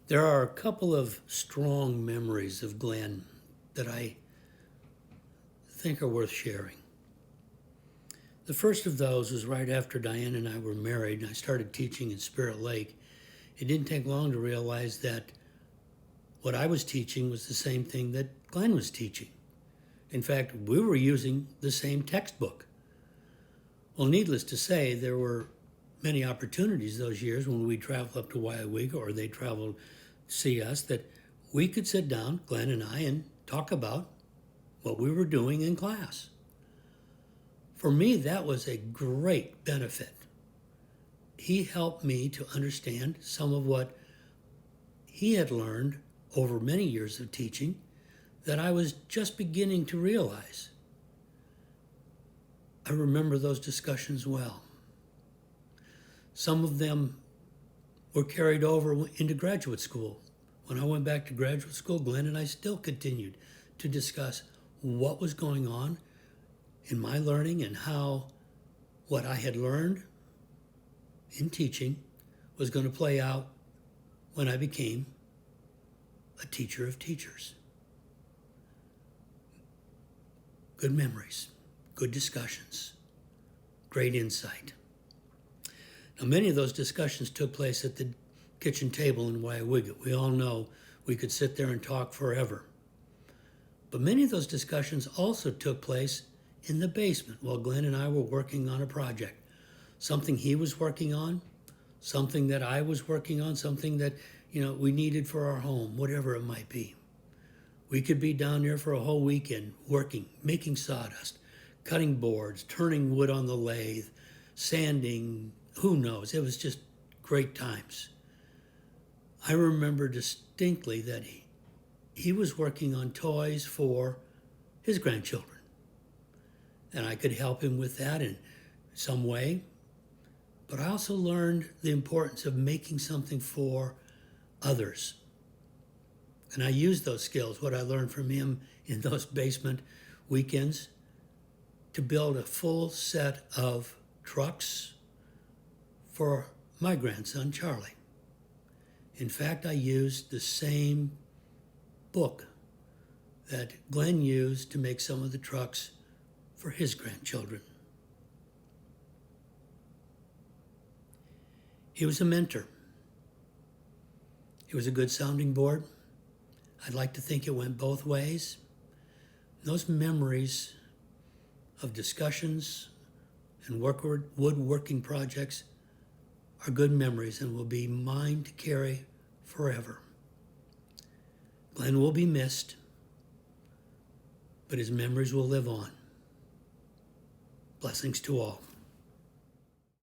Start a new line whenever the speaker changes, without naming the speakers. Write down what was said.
There are a couple of strong memories of Glenn that I think are worth sharing. The first of those was right after Diane and I were married and I started teaching in Spirit Lake. It didn't take long to realize that what I was teaching was the same thing that Glenn was teaching. In fact, we were using the same textbook. Well, needless to say, there were many opportunities those years when we traveled up to Wyoming or they traveled to see us that we could sit down, Glenn and I, and talk about what we were doing in class. For me, that was a great benefit. He helped me to understand some of what he had learned over many years of teaching that I was just beginning to realize. I remember those discussions well. Some of them were carried over into graduate school. When I went back to graduate school, Glenn and I still continued to discuss what was going on in my learning and how what I had learned in teaching was going to play out when I became a teacher of teachers. Good memories, good discussions, great insight. Now, many of those discussions took place at the kitchen table in Wyawiga. We all know we could sit there and talk forever. But many of those discussions also took place in the basement while Glenn and I were working on a project. Something he was working on, something that I was working on, something that, we needed for our home, whatever it might be. We could be down there for a whole weekend working, making sawdust, cutting boards, turning wood on the lathe, sanding, who knows. It was just great times. I remember distinctly that he was working on toys for his grandchildren. And I could help him with that in some way. But I also learned the importance of making something for others. And I used those skills, what I learned from him in those basement weekends, to build a full set of trucks for my grandson, Charlie. In fact, I used the same book that Glenn used to make some of the trucks for his grandchildren. He was a mentor. He was a good sounding board. I'd like to think it went both ways. Those memories of discussions and woodworking projects are good memories and will be mine to carry forever. Glenn will be missed, but his memories will live on. Blessings to all.